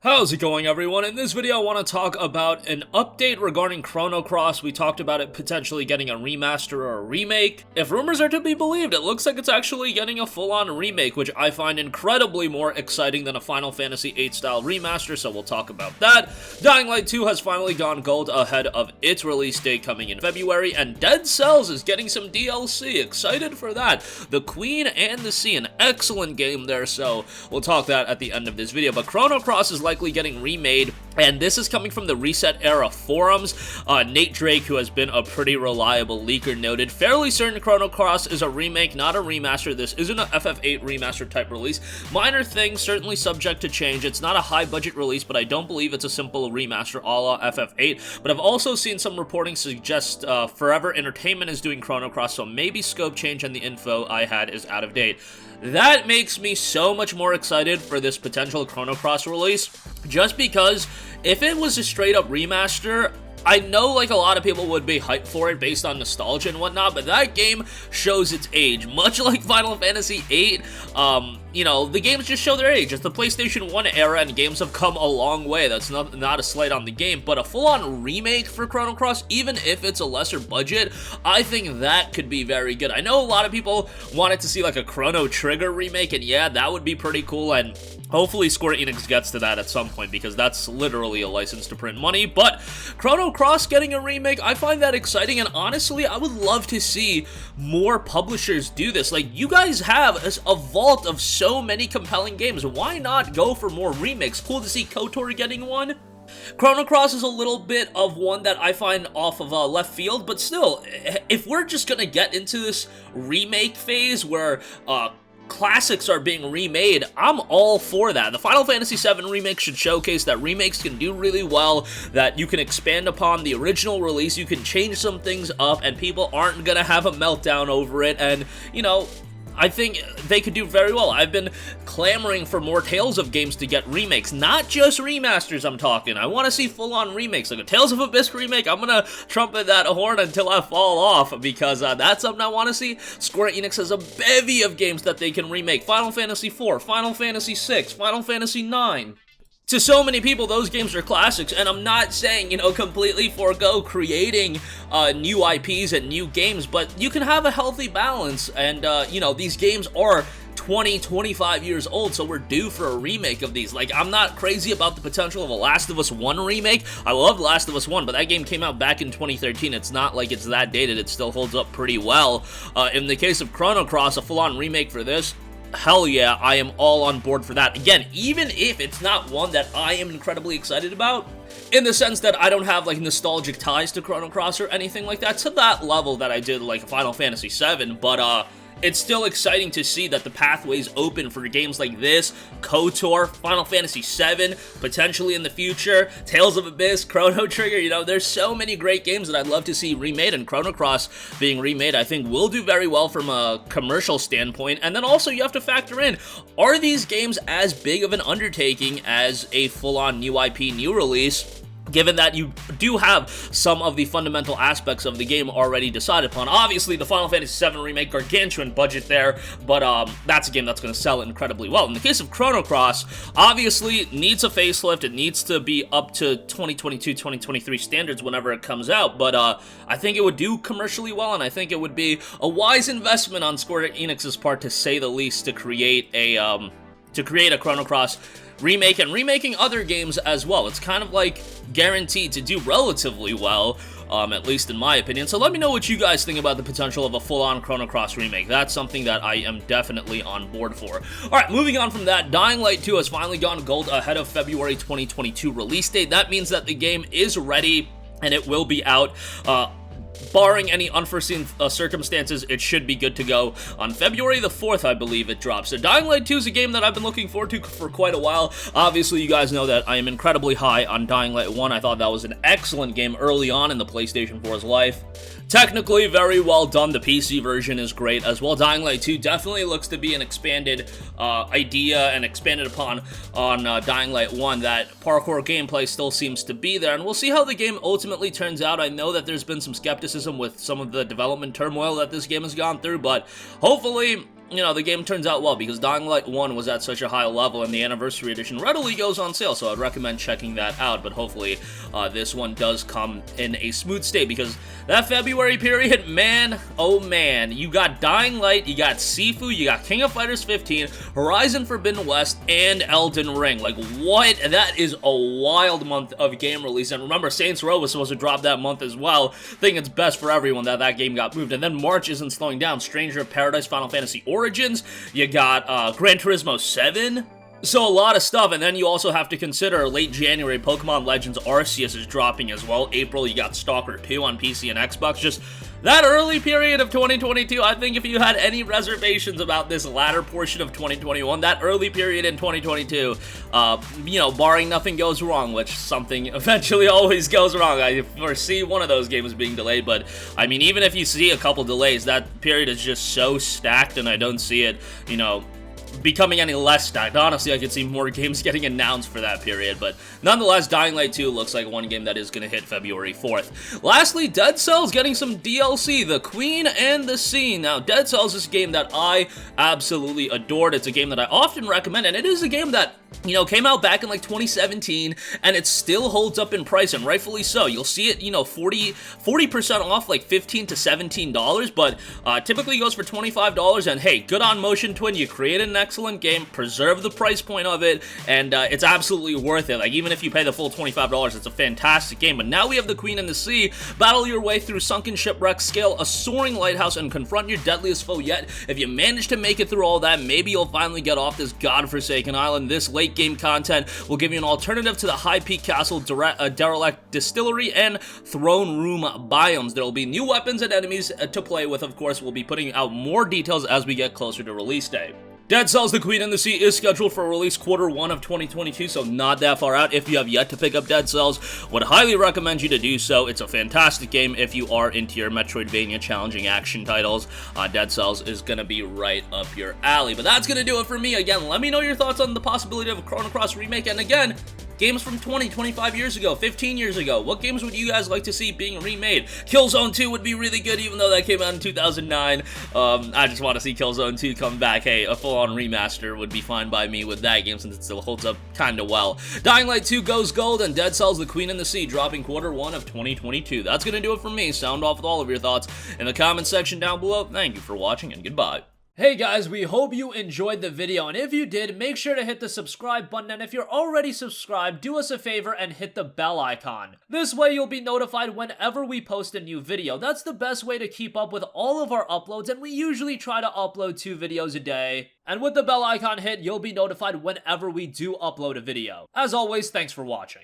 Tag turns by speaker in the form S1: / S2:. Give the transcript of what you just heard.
S1: How's it going, everyone? In this video I want to talk about an update regarding Chrono Cross. We talked about it potentially getting a remaster or a remake. If rumors are to be believed, it looks like it's actually getting a full-on remake, which I find incredibly more exciting than a Final Fantasy VIII style remaster, so we'll talk about that. Dying Light 2 has finally gone gold ahead of its release date coming in February, and Dead Cells is getting some DLC. Excited for that. The Queen and the Sea, an excellent game there, so we'll talk that at the end of this video. But Chrono Cross is likely getting remade, and this is coming from the Reset Era forums. Nate Drake, who has been a pretty reliable leaker, noted, fairly certain Chrono Cross is a remake, not a remaster. This isn't a FF8 remaster type release. Minor things, certainly subject to change. It's not a high budget release, but I don't believe it's a simple remaster a la FF8. But I've also seen some reporting suggest Forever Entertainment is doing Chrono Cross, so maybe scope change and the info I had is out of date. That makes me so much more excited for this potential Chrono Cross release, just because if it was a straight up remaster, I know like a lot of people would be hyped for it based on nostalgia and whatnot, but that game shows its age, much like Final Fantasy VIII. You know, the games just show their age. It's the PlayStation 1 era, and games have come a long way. That's not a slight on the game, but a full-on remake for Chrono Cross, even if it's a lesser budget, I think that could be very good. I know a lot of people wanted to see like a Chrono Trigger remake, and yeah, that would be pretty cool, and hopefully Square Enix gets to that at some point, because that's literally a license to print money. But Chrono Cross getting a remake, I find that exciting, and honestly, I would love to see more publishers do this. Like, you guys have a vault of so many compelling games. Why not go for more remakes? Cool to see KOTOR getting one. Chrono Cross is a little bit of one that I find off of left field, but still, if we're just gonna get into this remake phase where classics are being remade, I'm all for that. The Final Fantasy VII remake should showcase that remakes can do really well, that you can expand upon the original release, you can change some things up, and people aren't gonna have a meltdown over it, and, you know, I think they could do very well. I've been clamoring for more Tales of games to get remakes, not just remasters I'm talking. I want to see full-on remakes, like a Tales of Abyss remake. I'm gonna trumpet that horn until I fall off, because that's something I want to see. Square Enix has a bevy of games that they can remake. Final Fantasy IV, Final Fantasy VI, Final Fantasy IX. To so many people, those games are classics, and I'm not saying, you know, completely forego creating new IPs and new games, but you can have a healthy balance, and, you know, these games are 20, 25 years old, so we're due for a remake of these. Like, I'm not crazy about the potential of a Last of Us 1 remake. I loved Last of Us 1, but that game came out back in 2013. It's not like it's that dated. It still holds up pretty well. In the case of Chrono Cross, a full-on remake for this, hell yeah, I am all on board for that. Again, even if it's not one that I am incredibly excited about, in the sense that I don't have like nostalgic ties to Chrono Cross or anything like that, to that level that I did like Final Fantasy VII, but it's still exciting to see that the pathway's open for games like this, KOTOR, Final Fantasy VII, potentially in the future, Tales of Abyss, Chrono Trigger. You know, there's so many great games that I'd love to see remade, and Chrono Cross being remade, I think, will do very well from a commercial standpoint. And then also, you have to factor in, are these games as big of an undertaking as a full-on new IP, new release? Given that you do have some of the fundamental aspects of the game already decided upon. Obviously, the Final Fantasy VII Remake, gargantuan budget there, but that's a game that's going to sell incredibly well. In the case of Chrono Cross, obviously needs a facelift. It needs to be up to 2022, 2023 standards whenever it comes out, but I think it would do commercially well, and I think it would be a wise investment on Square Enix's part, to say the least, to create a Chrono Cross remake, and remaking other games as well. It's kind of like guaranteed to do relatively well, at least in my opinion. So let me know what you guys think about the potential of a full-on Chrono Cross remake. That's something that I am definitely on board for. Alright, moving on from that, Dying Light 2 has finally gone gold ahead of February 2022 release date. That means that the game is ready, and it will be out, barring any unforeseen circumstances, it should be good to go on February the 4th, I believe it drops. So Dying Light 2 is a game that I've been looking forward to for quite a while. Obviously, you guys know that I am incredibly high on Dying Light 1. I thought that was an excellent game early on in the PlayStation 4's life. Technically, very well done. The PC version is great as well. Dying Light 2 definitely looks to be an expanded idea and expanded upon on Dying Light 1. That parkour gameplay still seems to be there, and we'll see how the game ultimately turns out. I know that there's been some skepticism with some of the development turmoil that this game has gone through, but hopefully the game turns out well, because Dying Light 1 was at such a high level, and the Anniversary Edition readily goes on sale, so I'd recommend checking that out, but hopefully this one does come in a smooth state, because that February period, man, oh man, you got Dying Light, you got Sifu, you got King of Fighters 15, Horizon Forbidden West, and Elden Ring. Like, what? That is a wild month of game release, and remember, Saints Row was supposed to drop that month as well. I think it's best for everyone that that game got moved, and then March isn't slowing down. Stranger of Paradise, Final Fantasy Origins, you got Gran Turismo 7, so a lot of stuff, and then you also have to consider late January, Pokemon Legends Arceus is dropping as well. April, you got Stalker 2 on PC and Xbox. Just that early period of 2022, I think if you had any reservations about this latter portion of 2021, that early period in 2022, barring nothing goes wrong, which something eventually always goes wrong. I foresee one of those games being delayed, but I mean, even if you see a couple delays, that period is just so stacked, and I don't see it, becoming any less stacked. Honestly, I could see more games getting announced for that period, but nonetheless, Dying Light 2 looks like one game that is going to hit February 4th. Lastly, Dead Cells getting some DLC, The Queen and the Scene. Now, Dead Cells is a game that I absolutely adored. It's a game that I often recommend, and it is a game that came out back in like 2017, and it still holds up in price, and rightfully so. You'll see it, 40% off, like $15 to $17, but typically goes for $25, and hey, good on Motion Twin, you created an excellent game, preserve the price point of it, and it's absolutely worth it. Like, even if you pay the full $25, it's a fantastic game. But now we have The Queen and the Sea. Battle your way through sunken shipwrecks, scale a soaring lighthouse, and confront your deadliest foe yet. If you manage to make it through all that, maybe you'll finally get off this godforsaken island. This late game content will give you an alternative to the High Peak Castle, Derelict Distillery, and Throne Room biomes. There will be new weapons and enemies to play with. Of course, we'll be putting out more details as we get closer to release day. Dead Cells: The Queen and the Sea is scheduled for release Q1 of 2022, so not that far out. If you have yet to pick up Dead Cells, would highly recommend you to do so. It's a fantastic game if you are into your Metroidvania challenging action titles. Dead Cells is going to be right up your alley. But that's going to do it for me. Again, let me know your thoughts on the possibility of a Chrono Cross remake, and again, games from 20, 25 years ago, 15 years ago. What games would you guys like to see being remade? Killzone 2 would be really good, even though that came out in 2009. I just want to see Killzone 2 come back. Hey, a full-on remaster would be fine by me with that game, since it still holds up kind of well. Dying Light 2 goes gold, and Dead Cells: The Queen and the Sea dropping Q1 of 2022. That's going to do it for me. Sound off with all of your thoughts in the comment section down below. Thank you for watching, and goodbye. Hey guys, we hope you enjoyed the video, and if you did, make sure to hit the subscribe button, and if you're already subscribed, do us a favor and hit the bell icon. This way you'll be notified whenever we post a new video. That's the best way to keep up with all of our uploads, and we usually try to upload 2 videos a day. And with the bell icon hit, you'll be notified whenever we do upload a video. As always, thanks for watching.